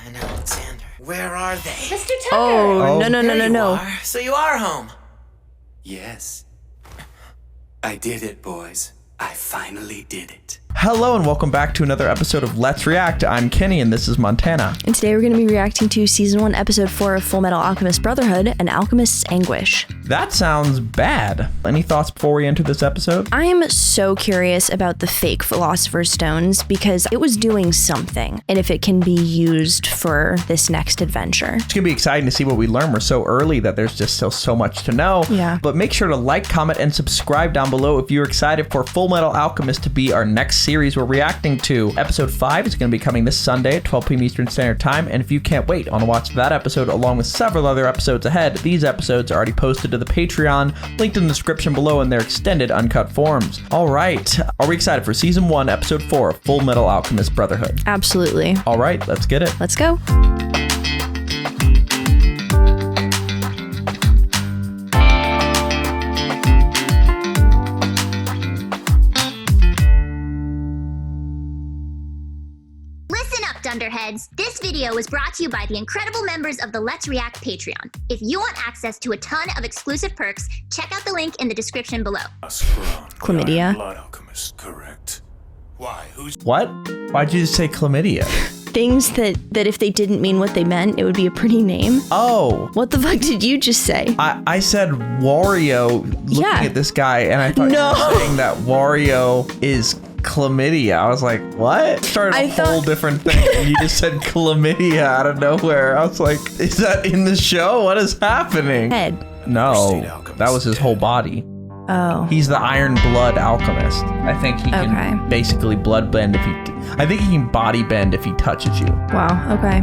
and Alexander. Where are they? Mr. Tucker! Oh, no. There you are. So you are home. Yes. I did it, boys. I finally did it. Hello and welcome back to another episode of Let's React. I'm Kenny and this is Montana. And today we're going to be reacting to Season 1, Episode 4 of Fullmetal Alchemist Brotherhood and Alchemist's Anguish. That sounds bad. Any thoughts before we enter this episode? I am so curious about the fake Philosopher's Stones because it was doing something, and if it can be used for this next adventure. It's going to be exciting to see what we learn. We're so early that there's just still so much to know. Yeah. But make sure to like, comment, and subscribe down below if you're excited for Fullmetal Alchemist to be our next series we're reacting to. Episode 5 is going to be coming this Sunday at 12 p.m. Eastern Standard Time, and if you can't wait on to watch that episode along with several other episodes ahead, these episodes are already posted to the Patreon, linked in the description below in their extended uncut forms. All right, are we excited for Season 1, Episode 4 of Fullmetal Alchemist Brotherhood? Absolutely. All right, let's get it. Let's go. Dunderheads. This video was brought to you by the incredible members of the Let's React Patreon. If you want access to a ton of exclusive perks, check out the link in the description below. Chlamydia. Blood alchemist, correct? Why? Who's What? Why'd you just say chlamydia? Things that if they didn't mean what they meant, it would be a pretty name. Oh. What the fuck did you just say? I said Wario looking at this guy, and I thought you were saying that Wario is chlamydia. I was like, what? Started a whole different thing, and you just said chlamydia out of nowhere. I was like, is that in the show? What is happening? Head. No, that was his whole body. Oh. He's the Iron Blood Alchemist. I think he can basically blood bend if he... I think he can body bend if he touches you. Wow, okay.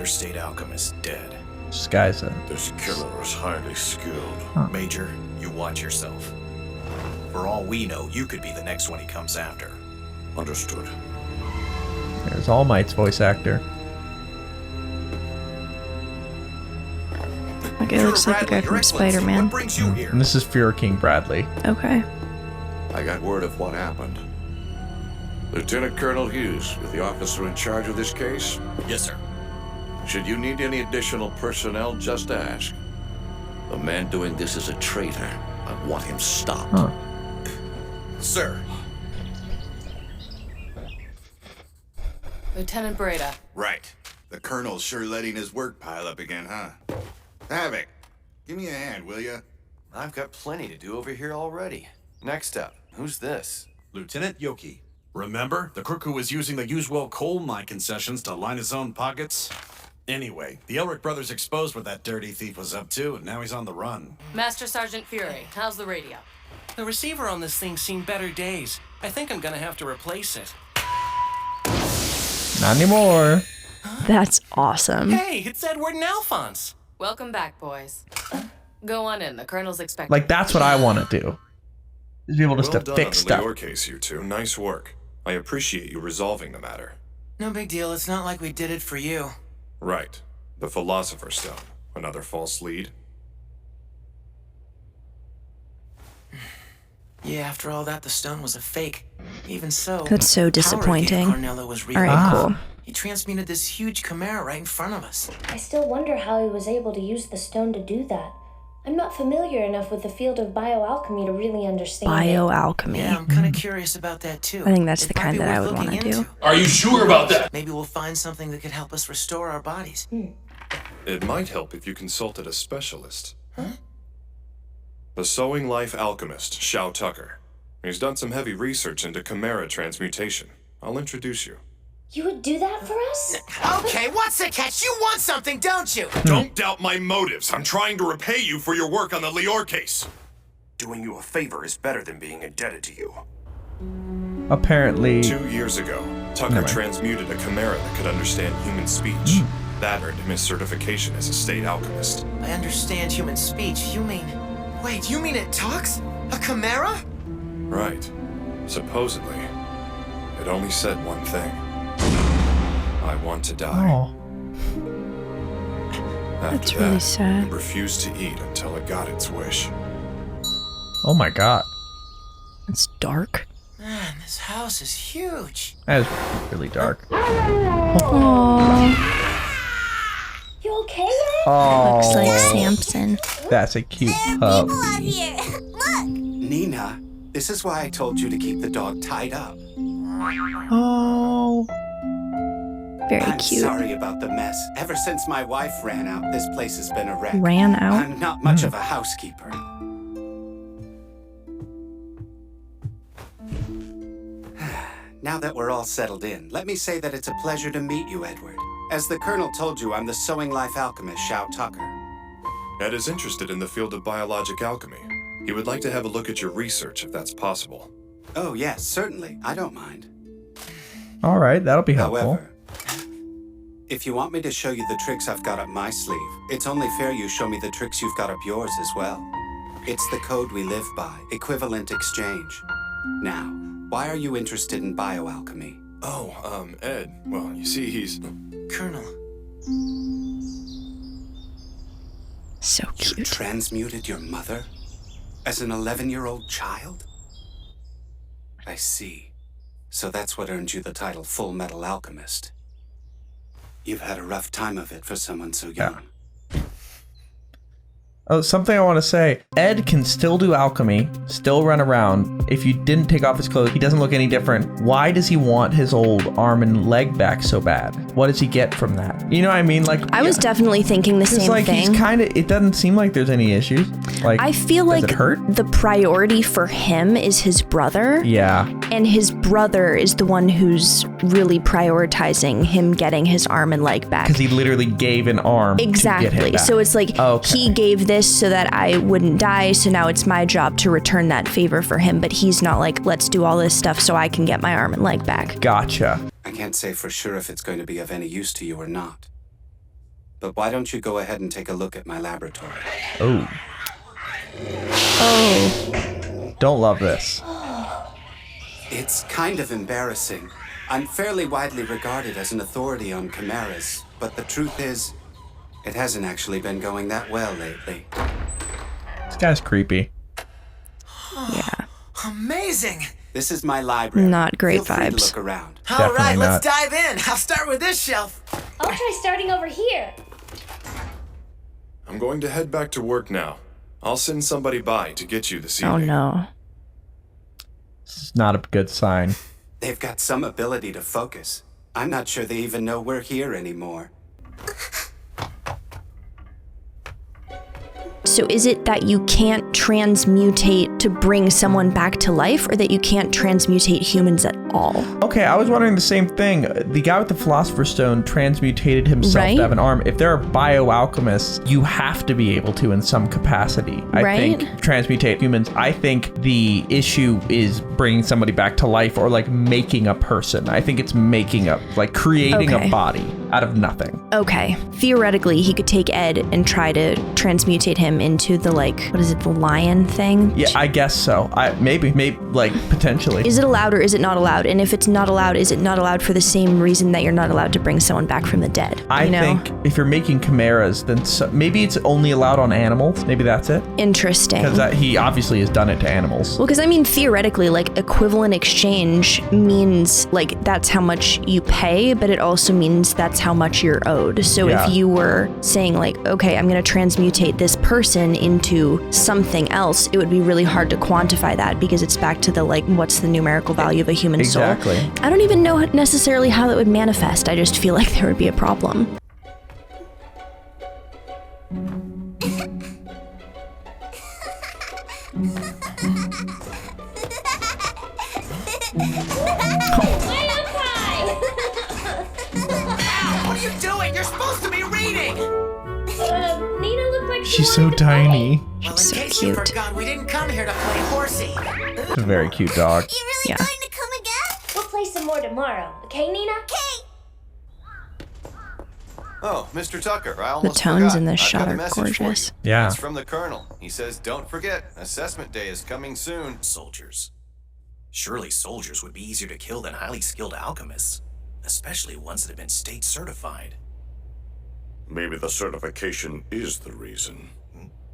another state alchemist dead? This guy's a... This killer is highly skilled. Major, you watch yourself. For all we know, you could be the next one he comes after. Understood. There's All Might's voice actor. Okay, it looks like the guy from Spider-Man. What brings you here? And this is Fear King Bradley. Okay. I got word of what happened. Lieutenant Colonel Hughes, with the officer in charge of this case. Yes, sir. Should you need any additional personnel, just ask. The man doing this is a traitor. I want him stopped. Huh. Sir. Lieutenant Breda. Right. The Colonel's sure letting his work pile up again, huh? Havoc, give me a hand, will ya? I've got plenty to do over here already. Next up, who's this? Lieutenant Yoki. Remember? The crook who was using the usual coal mine concessions to line his own pockets? Anyway, the Elric brothers exposed what that dirty thief was up to, and now he's on the run. Master Sergeant Fury, how's the radio? The receiver on this thing's seen better days. I think I'm gonna have to replace it. Not anymore. That's awesome. Hey, it's Edward and Alphonse. Welcome back, boys. Go on in, the Colonel's expecting. Like, that's what I want to do. Is be able just Well to done fix on the stuff. Lior case, you two. Nice work. I appreciate you resolving the matter. No big deal. It's not like we did it for you. Right. The Philosopher's Stone. Another false lead. Yeah, after all that, the stone was a fake. Even so, That's so the power disappointing. it gave Cornello was real. All right, cool. He transmuted this huge chimera right in front of us. I still wonder how he was able to use the stone to do that. I'm not familiar enough with the field of bioalchemy to really understand Bioalchemy. Yeah, I'm kind of curious about that too. I think that's It the might kind be that I worth would want to looking do. into. Are you sure about that? Maybe we'll find something that could help us restore our bodies. It might help if you consulted a specialist. Huh? The Sewing-Life Alchemist, Shou Tucker. He's done some heavy research into chimera transmutation. I'll introduce you. You would do that for us? Okay, what's the catch? You want something, don't you? Don't doubt my motives. I'm trying to repay you for your work on the Lior case. Doing you a favor is better than being indebted to you. Apparently. 2 years ago, Tucker transmuted a chimera that could understand human speech. That earned him his certification as a state alchemist. I understand human speech. You mean... Wait, you mean it talks? A chimera? Right. Supposedly. It only said one thing. I want to die. Oh. After That's really that, sad. it refused to eat until it got its wish. Oh my god. It's dark. Man, this house is huge. That is really dark. Aww. Oh, Looks like Samson. That's a cute pup. Nina, this is why I told you to keep the dog tied up. Oh. Very I'm cute. sorry about the mess. Ever since my wife ran out, this place has been a wreck. Ran out? I'm not much of a housekeeper. Now that we're all settled in, let me say that it's a pleasure to meet you, Edward. As the Colonel told you, I'm the Sewing-Life Alchemist, Shou Tucker. Ed is interested in the field of biologic alchemy. He would like to have a look at your research, if that's possible. Oh, yes, certainly. I don't mind. All right, that'll be helpful. However, if you want me to show you the tricks I've got up my sleeve, it's only fair you show me the tricks you've got up yours as well. It's the code we live by, equivalent exchange. Now, why are you interested in bioalchemy? Oh, Ed. Well, you see, he's... Colonel. So You cute. transmuted your mother? As an 11-year-old child? I see. So that's what earned you the title Fullmetal Alchemist. You've had a rough time of it for someone so young. Oh, something I want to say. Ed can still do alchemy, still run around. If you didn't take off his clothes, he doesn't look any different. Why does he want his old arm and leg back so bad? What does he get from that? You know what I mean? Like, I was definitely thinking the same like thing. he's kind of, it doesn't seem like there's any issues. Like, I feel does like it hurt? the priority for him is his brother. Yeah. And his brother is the one who's really prioritizing him getting his arm and leg back. Because he literally gave an arm to get him Exactly. back. So it's like he gave this so that I wouldn't die. So now it's my job to return that favor for him. But he's not like, let's do all this stuff so I can get my arm and leg back. Gotcha. I can't say for sure if it's going to be of any use to you or not. But why don't you go ahead and take a look at my laboratory? Oh. Oh. Don't love this. It's kind of embarrassing. I'm fairly widely regarded as an authority on chimeras, but the truth is, it hasn't actually been going that well lately. This guy's creepy. Yeah. Amazing. This is my library. Not great Feel free to vibes. look around. All right, Definitely let's not. dive in. I'll start with this shelf. I'll try starting over here. I'm going to head back to work now. I'll send somebody by to get you this Oh evening. no. This is not a good sign. They've got some ability to focus. I'm not sure they even know we're here anymore. So is it that you can't transmutate to bring someone back to life, or that you can't transmutate humans at all? Okay, I was wondering the same thing. The guy with the Philosopher's Stone transmutated himself Right? to have an arm. If there are bioalchemists, you have to be able to in some capacity. I Right? think transmutate humans. I think the issue is bringing somebody back to life or like making a person. I think it's making up, like creating Okay. a body out of nothing. Okay. Theoretically, he could take Ed and try to transmutate him into the, like, what is it, the lion thing? Yeah, I guess so. Maybe like potentially. Is it allowed or is it not allowed? And if it's not allowed, is it not allowed for the same reason that you're not allowed to bring someone back from the dead? I You know? think if you're making chimeras, then maybe it's only allowed on animals. Maybe that's it. Interesting. Because he obviously has done it to animals. Well, because I mean, theoretically, like, equivalent exchange means, like, that's how much you pay, but it also means that's how much you're owed. So Yeah. if you were saying, like, okay, I'm going to transmutate this person into something else, it would be really hard to quantify that because it's back to the, like, what's the numerical value of a human Exactly. soul? I don't even know necessarily how that would manifest. I just feel like there would be a problem. What are you doing? You're supposed to be reading. Nina looked like she She's so wanted to play. tiny. Well, in so case you cute. forgot, we didn't come here to play horsey. It's a very cute dog. You really Yeah. going to come again? We'll play some more tomorrow, okay, Nina? Okay. Oh, Mr. Tucker, I The almost tones forgot. in this I've shot got a are message for gorgeous. you. Yeah. It's from the Colonel. He says, don't forget, assessment day is coming soon. Soldiers. Surely soldiers would be easier to kill than highly skilled alchemists, especially ones that have been state certified. Maybe the certification is the reason.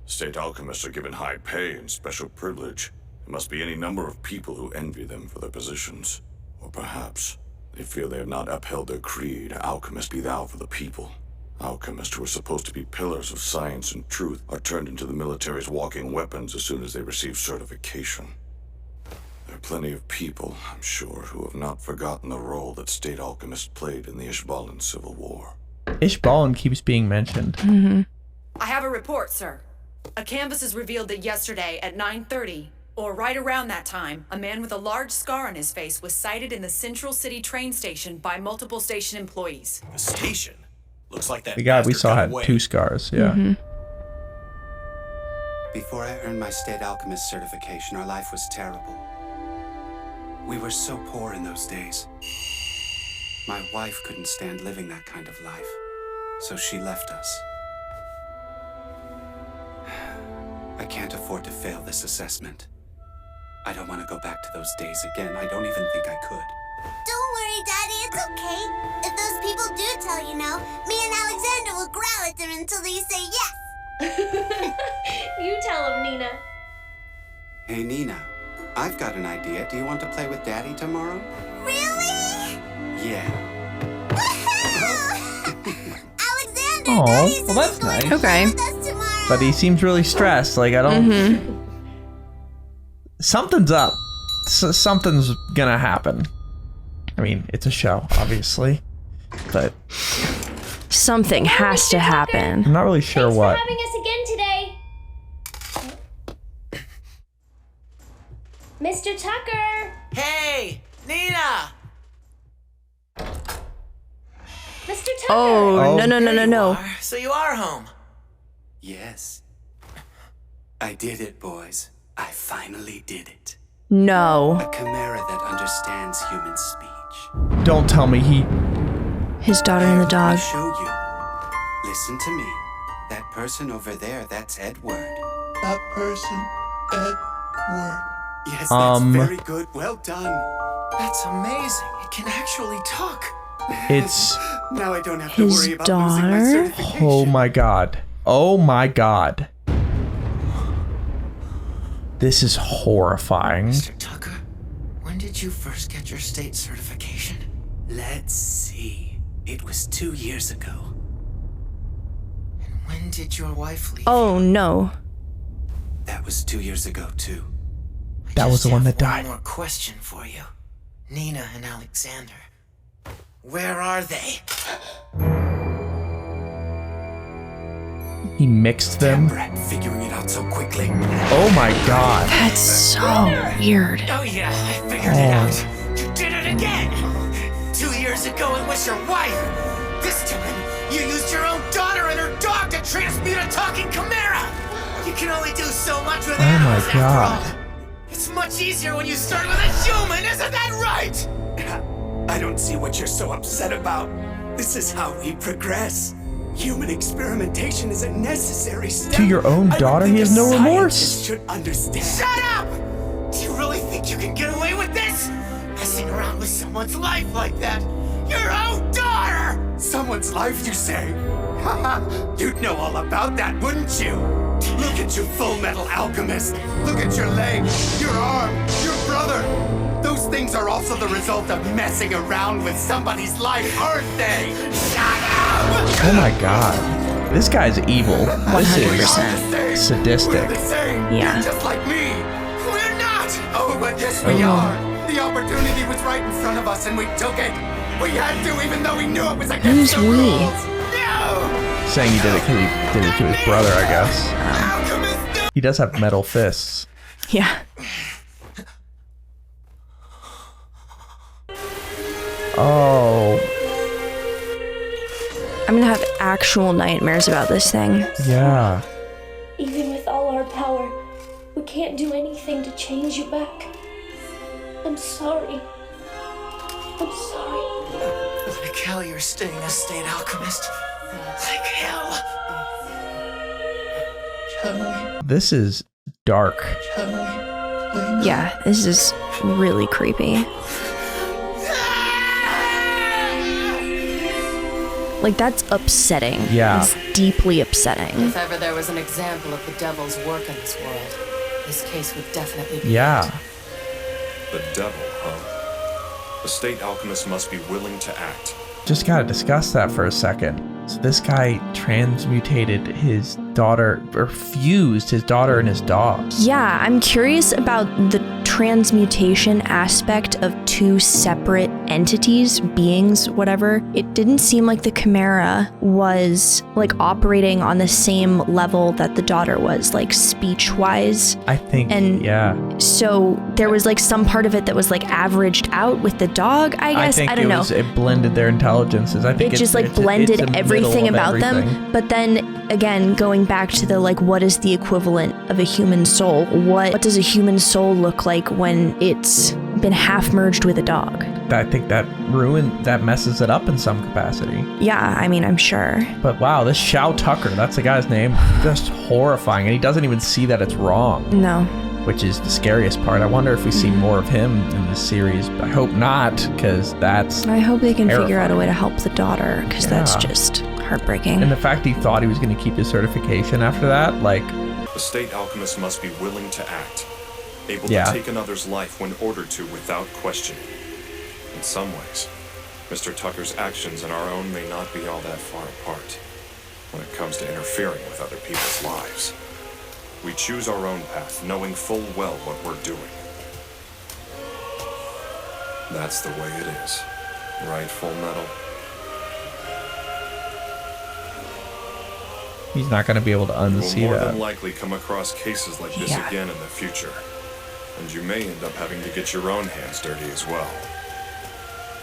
State alchemists are given high pay and special privilege. There must be any number of people who envy them for their positions. Or perhaps they feel they have not upheld their creed, alchemist be thou for the people. Alchemists who are supposed to be pillars of science and truth are turned into the military's walking weapons as soon as they receive certification. There are plenty of people, I'm sure, who have not forgotten the role that state alchemists played in the Ishbalan Civil War. Ishbalan keeps being mentioned. I have a report, sir. A canvas has revealed that yesterday at 9:30, or right around that time, a man with a large scar on his face was sighted in the Central City train station by multiple station employees. The station? Looks like that The guy we bastard saw got had away. 2 scars, yeah. Before I earned my state alchemist certification, our life was terrible. We were so poor in those days. My wife couldn't stand living that kind of life, so she left us. I can't afford to fail this assessment. I don't want to go back to those days again. I don't even think I could. Don't worry, Daddy, it's okay. If those people do tell you no, me and Alexander will growl at them until they say yes. You tell him, Nina. Hey, Nina, I've got an idea. Do you want to play with Daddy tomorrow? Really? Yeah. Alexander, Oh, Daddy says well, that's he's going nice. to Okay. play with us tomorrow. But he seems really stressed. Like, I don't... Something's up. Something's gonna happen. I mean, it's a show, obviously. But Something has to happen. I'm not really sure Thanks what. for having us again today. Mr. Tucker! Hey, Nina! Mr. Tucker! Oh, no. There you are. So you are home. Yes. I did it, boys. I finally did it. No. A chimera that understands human speech. Don't tell me he... His daughter and the Let dog. me show you. Listen to me. That person over there, that's Edward. That person, Edward. Yes, that's very good. Well done. That's amazing. It can actually talk. It's Now I don't have His to worry about losing my daughter? certification. oh my god. Oh my god. This is horrifying. Mr. Tucker, when did you first get your state certification? Let's see. It was 2 years ago. And when did your wife leave? Oh no. That was 2 years ago, too. That was the one that One died. more question for you. Nina and Alexander. Where are they? He mixed them. Brat figuring it out so quickly. Oh my god. That's so weird. Oh yeah, I figured it out. You did it again! 2 years ago it was your wife! This time, you used your own daughter and her dog to transmute a talking chimera! You can only do so much with animals my god. after all. It's much easier when you start with a human, isn't that right? I don't see what you're so upset about. This is how we progress. Human experimentation is a necessary step. To your own I would daughter, think he has a no scientist remorse. Should understand. Shut up! Do you really think you can get away with this? Messing around with someone's life like that? Your own daughter! Someone's life, you say? Haha, you'd know all about that, wouldn't you? Look at you, Fullmetal Alchemist. Look at your leg, your arm, your brother. Those things are also the result of messing around with somebody's life, aren't they? Shut up! Oh my god. This guy's evil. This is 100%. sadistic. We're the same. Yeah. You're just like me. We're not. Oh, but yes, we are. The opportunity was right in front of us, and we took it. We had to, even though we knew it was against the Who's we? rules. No. Saying he did it because he did it to his brother, I guess. He does have metal fists. Yeah. Oh, I'm gonna have actual nightmares about this thing. yeah. Even with all our power, we can't do anything to change you back. I'm sorry. I'm sorry. Like hell you're staying a state alchemist. Like hell. This is dark. Yeah, this is really creepy. Like, that's upsetting. Yeah. It's deeply upsetting. If ever there was an example of the devil's work in this world, this case would definitely be Yeah. The devil, huh? The state alchemist must be willing to act. Just gotta discuss that for a second. So this guy transmutated his daughter, or fused his daughter and his dog. Yeah, I'm curious about the transmutation aspect of two separate entities, beings, whatever. It didn't seem like the chimera was like operating on the same level that the daughter was, like speech-wise. I think, yeah. So there was like some part of it that was like averaged out with the dog, I guess. I don't know. It blended their intelligences. I think it just like blended everything about them. But then again, going back to the like, what is the equivalent of a human soul? What does a human soul look like when it's been half merged with a dog? I think that messes it up in some capacity. Yeah, I mean, I'm sure. But wow, this Shou Tucker, that's the guy's name, just horrifying. And he doesn't even see that it's wrong. No. Which is the scariest part. I wonder if we see more of him in this series. I hope not, because that's I hope they can terrifying. figure out a way to help the daughter, because that's just heartbreaking. And the fact he thought he was going to keep his certification after that, like... The state alchemist must be willing to act, able Yeah. to take another's life when ordered to without questioning. In some ways, Mr. Tucker's actions and our own may not be all that far apart when it comes to interfering with other people's lives. We choose our own path, knowing full well what we're doing. That's the way it is. Right, Fullmetal? He's not going to be able to unsee We'll more that. than likely come across cases like this again in the future. And you may end up having to get your own hands dirty as well.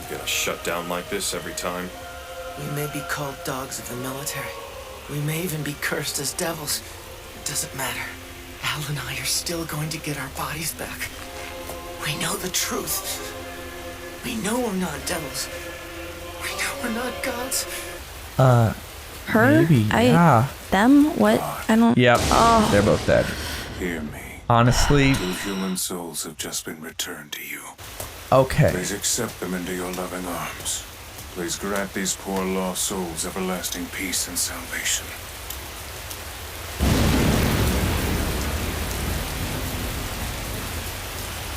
You get a shutdown like this every time? We may be called dogs of the military. We may even be cursed as devils. It doesn't matter. Al and I are still going to get our bodies back. We know the truth. We know we're not devils. We know we're not gods. Her? Maybe, yeah. Them? What? I don't... Yep, Oh. they're both dead. Hear me. Honestly... 2 human souls have just been returned to you. Okay. Please accept them into your loving arms. Please grant these poor lost souls everlasting peace and salvation.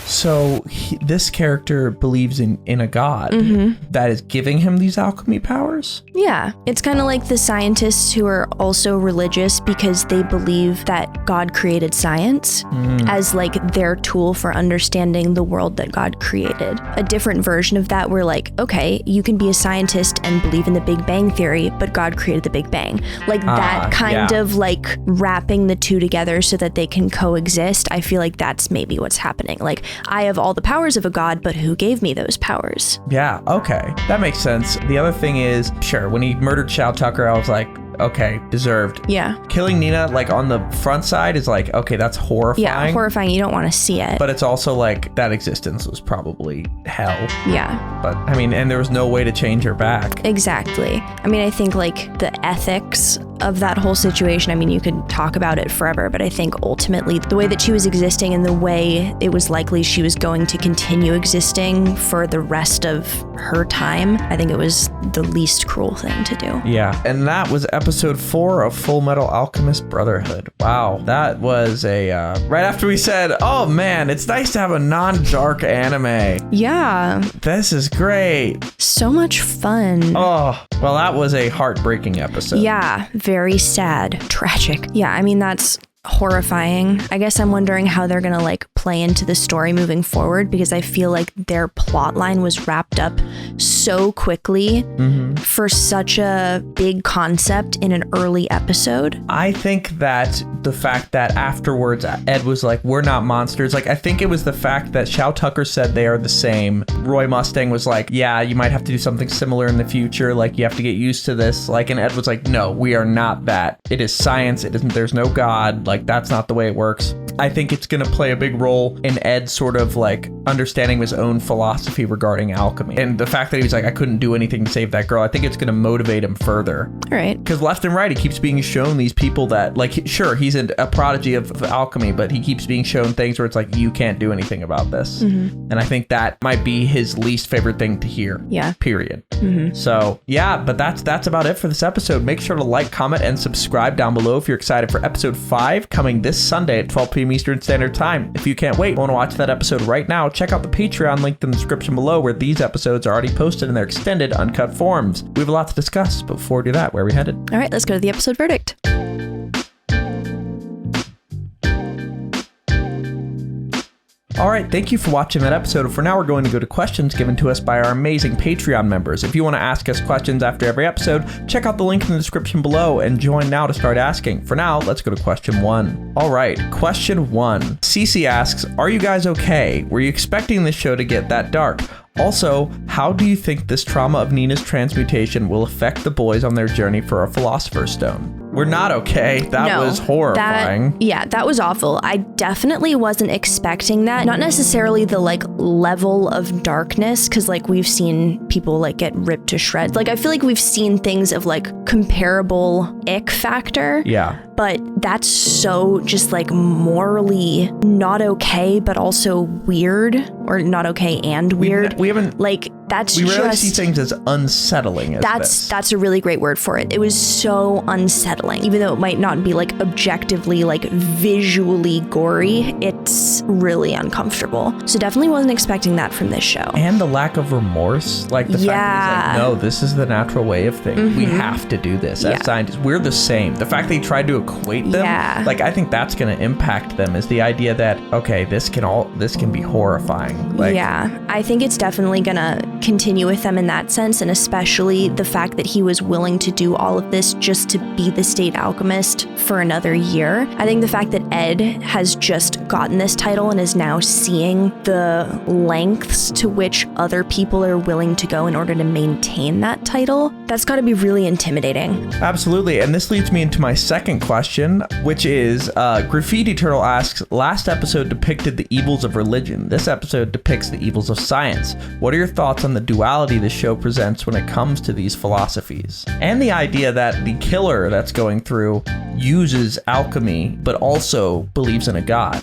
So this character believes in a god that is giving him these alchemy powers? Yeah, it's kind of like the scientists who are also religious because they believe that God created science as like their tool for understanding the world that God created. A different version of that, we're like, okay, you can be a scientist and believe in the Big Bang Theory, but God created the Big Bang. Like that kind of like wrapping the two together so that they can coexist. I feel like that's maybe what's happening. Like, I have all the powers of a god, but who gave me those powers? Yeah, okay. That makes sense. The other thing is, sure, when he murdered Shou Tucker, I was like, okay, deserved. Yeah. Killing Nina, like, on the front side is like, okay, that's horrifying. Yeah, horrifying. You don't want to see it. But it's also like, that existence was probably hell. Yeah. But, I mean, and there was no way to change her back. Exactly. I mean, I think, like, the ethics of that whole situation, I mean, you could talk about it forever, but I think ultimately the way that she was existing and the way it was likely she was going to continue existing for the rest of her time, I think it was the least cruel thing to do. Yeah. And that was episode 4 of Fullmetal Alchemist Brotherhood. Wow. That was a, right after we said, oh man, it's nice to have a non-dark anime. Yeah. This is great. So much fun. Oh, well, that was a heartbreaking episode. Yeah. Very sad. Tragic. Yeah, I mean, that's horrifying. I guess I'm wondering how they're gonna like play into the story moving forward, because I feel like their plot line was wrapped up so quickly for such a big concept in an early episode. I think that the fact that afterwards Ed was like, we're not monsters. Like, I think it was the fact that Shou Tucker said they are the same. Roy Mustang was like, yeah, you might have to do something similar in the future. Like, you have to get used to this. Like, and Ed was like, no, we are not that. It is science. It isn't, there's no God. Like, that's not the way it works. I think it's going to play a big role in Ed sort of like understanding his own philosophy regarding alchemy. And the fact that he was like, I couldn't do anything to save that girl, I think it's going to motivate him further. All right. Because left and right, he keeps being shown these people that, like, sure, he's a prodigy of alchemy, but he keeps being shown things where it's like, you can't do anything about this. And I think that might be his least favorite thing to hear. Yeah. Period. So, yeah, but that's about it for this episode. Make sure to like, comment, and subscribe down below if you're excited for episode 5 coming this Sunday at 12 p.m. Eastern Standard Time. If you can't wait, want to watch that episode right now, check out the Patreon linked in the description below, where these episodes are already posted in their extended, uncut forms. We have a lot to discuss, but before we do that, where are we headed? All right, let's go to the episode verdict. All right, thank you for watching that episode. For now, we're going to go to questions given to us by our amazing Patreon members. If you want to ask us questions after every episode, check out the link in the description below and join now to start asking. For now, let's go to question 1. All right, question 1. Cece asks, are you guys okay? Were you expecting this show to get that dark? Also, how do you think this trauma of Nina's transmutation will affect the boys on their journey for a Philosopher's Stone? We're not okay. That was horrifying. That was awful. I definitely wasn't expecting that. Not necessarily the level of darkness, because we've seen people get ripped to shreds. I feel like we've seen things of comparable ick factor. Yeah. But that's so just morally not okay, but also weird, or not okay and weird. We haven't that's we rarely just, see things as unsettling as that's a really great word for it. It was so unsettling, even though it might not be objectively visually gory. It's really uncomfortable. So definitely wasn't expecting that from this show. And the lack of remorse, the fact that he's no, this is the natural way of things. We have to do this as scientists. We're the same. The fact that he tried to equate them, I think that's going to impact them, is the idea that okay, this can be horrifying. I think it's definitely gonna continue with them in that sense, and especially the fact that he was willing to do all of this just to be the state alchemist for another year. I think the fact that Ed has just gotten this title and is now seeing the lengths to which other people are willing to go in order to maintain that title, that's got to be really intimidating. Absolutely. And this leads me into my second question, which is Graffiti Turtle asks, last episode depicted the evils of religion. This episode depicts the evils of science. What are your thoughts on the duality the show presents when it comes to these philosophies? And the idea that the killer that's going through uses alchemy, but also believes in a god.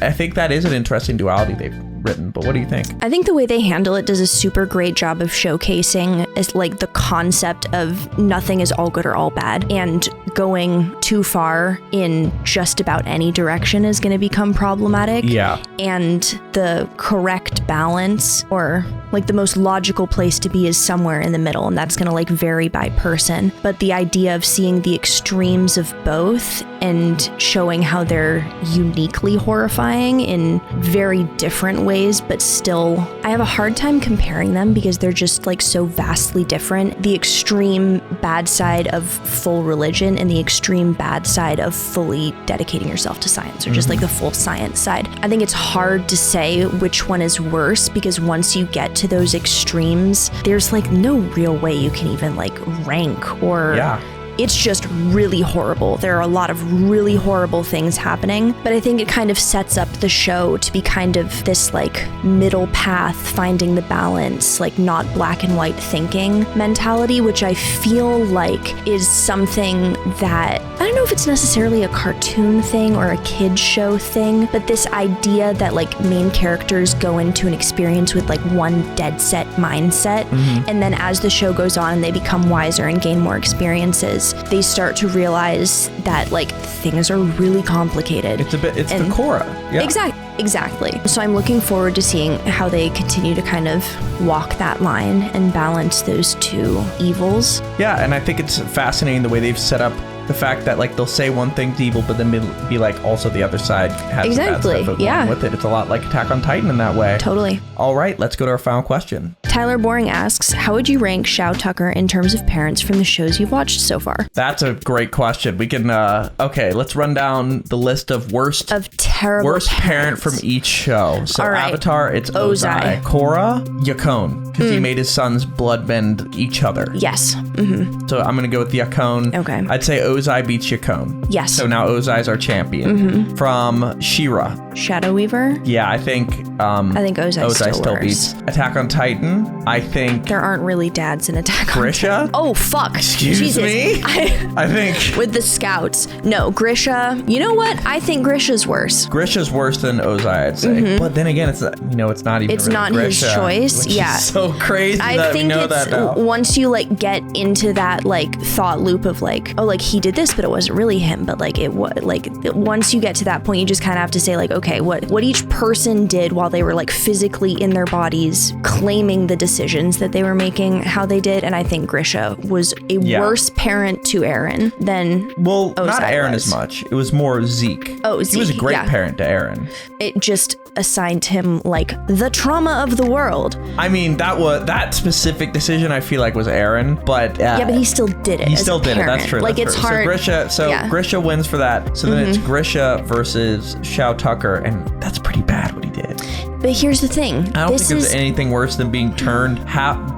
I think that is an interesting duality they've written, but what do you think? I think the way they handle it does a super great job of showcasing is the concept of nothing is all good or all bad, and going too far in just about any direction is going to become problematic. Yeah. And the correct balance, or the most logical place to be, is somewhere in the middle, and that's going to vary by person. But the idea of seeing the extremes of both and showing how they're uniquely horrifying in very different ways, but still, I have a hard time comparing them because they're just so vastly different. The extreme bad side of full religion and the extreme bad side of fully dedicating yourself to science, or just the full science side. I think it's hard to say which one is worse, because once you get to those extremes, there's no real way you can even rank, or it's just really horrible. There are a lot of really horrible things happening, but I think it kind of sets up the show to be kind of this middle path, finding the balance, not black and white thinking mentality, which I feel is something that, I don't know if it's necessarily a cartoon thing or a kid's show thing, but this idea that main characters go into an experience with one dead set mindset, and then as the show goes on and they become wiser and gain more experiences, they start to realize that things are really complicated. It's the Korra. Yeah. Exactly. So I'm looking forward to seeing how they continue to kind of walk that line and balance those two evils. Yeah, and I think it's fascinating the way they've set up the fact that they'll say one thing's evil, but then be also the other side has bad stuff along with it. It's a lot like Attack on Titan in that way. Totally. All right, let's go to our final question. Tyler Boring asks, how would you rank Shou Tucker in terms of parents from the shows you've watched so far? That's a great question. We can, let's run down the list of worst parent from each show. So Avatar, it's Ozai. Korra, Yakone, because he made his sons bloodbend each other. Yes. So I'm going to go with Yakone. Okay. I'd say Ozai beats Yakone. Yes. So now Ozai's our champion. From Shera. Shadow Weaver? Yeah, I think Ozai still beats. Attack on Titan, I think there aren't really dads in Attack on Grisha? Titan. Oh, fuck. Excuse me? I think with the scouts. No, Grisha. You know what? I think Grisha's worse. Grisha's worse than Ozai, I'd say. But then again, it's not even. It's really not Grisha, his choice. Which is so crazy. I think it's once you get into that thought loop of he did this, but it wasn't really him. But once you get to that point, you just kind of have to say okay, what each person did while while they were like physically in their bodies, claiming the decisions that they were making, how they did. And I think Grisha was a worse parent to Eren than Ozai not Eren was. as much. It was more Zeke. Oh, Zeke. He was a great parent to Eren. It just assigned him like the trauma of the world. I mean, that specific decision I feel like was Eren, but yeah, but he still did it. He as still a did parent. it. That's true. Like that's it's true. hard. So Grisha wins for that. So then it's Mm-hmm. Grisha versus Shou Tucker, and that's pretty bad what he did. But here's the thing. I don't think there's anything worse than being turned,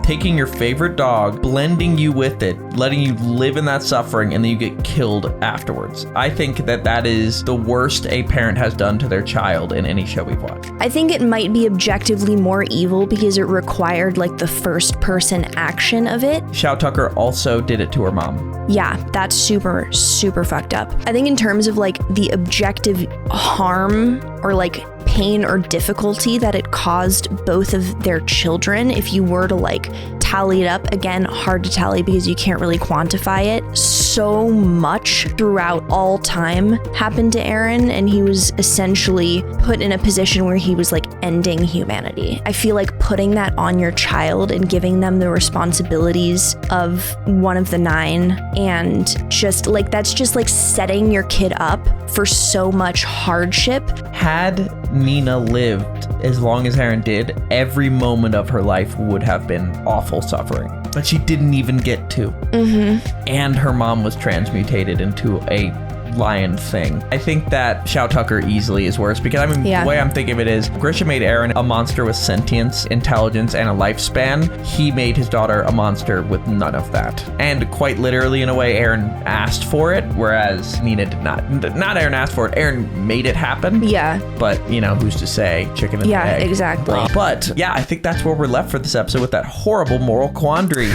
taking your favorite dog, blending you with it, letting you live in that suffering, and then you get killed afterwards. I think that is the worst a parent has done to their child in any show we've watched. I think it might be objectively more evil because it required like the first person action of it. Shou Tucker also did it to her mom. Yeah, that's super, super fucked up. I think in terms of like the objective harm or like pain or difficulty that it caused both of their children, if you were to like tally it up, again, hard to tally because you can't really quantify it, so much throughout all time happened to Eren, and he was essentially put in a position where he was like ending humanity. I feel like putting that on your child and giving them the responsibilities of one of the 9, and just like that's just like setting your kid up for so much hardship. Had Nina lived as long as Eren did, every moment of her life would have been awful suffering. But she didn't even get to. Mm-hmm. And her mom was transmutated into a lion thing. I think that Shou Tucker easily is worse because the way I'm thinking of it is Grisha made Eren a monster with sentience, intelligence, and a lifespan. He made his daughter a monster with none of that. And quite literally, in a way, Eren asked for it, whereas Nina did not. Not Eren asked for it, Eren made it happen. Yeah. But, who's to say? Chicken and egg. Yeah, exactly. But, yeah, I think that's where we're left for this episode with that horrible moral quandary.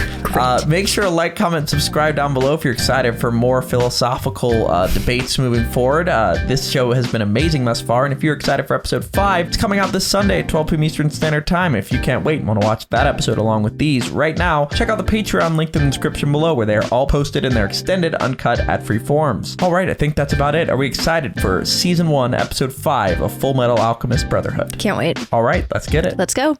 Make sure to like, comment, subscribe down below if you're excited for more philosophical debates moving forward. This show has been amazing thus far, and if you're excited for episode 5, it's coming out this Sunday at 12 p.m. Eastern Standard Time. If you can't wait and want to watch that episode along with these right now, check out the Patreon linked in the description below, where they are all posted in their extended, uncut, ad-free forms. All right, I think that's about it. Are we excited for Season 1, Episode 5 of Fullmetal Alchemist Brotherhood? Can't wait. All right, let's get it. Let's go.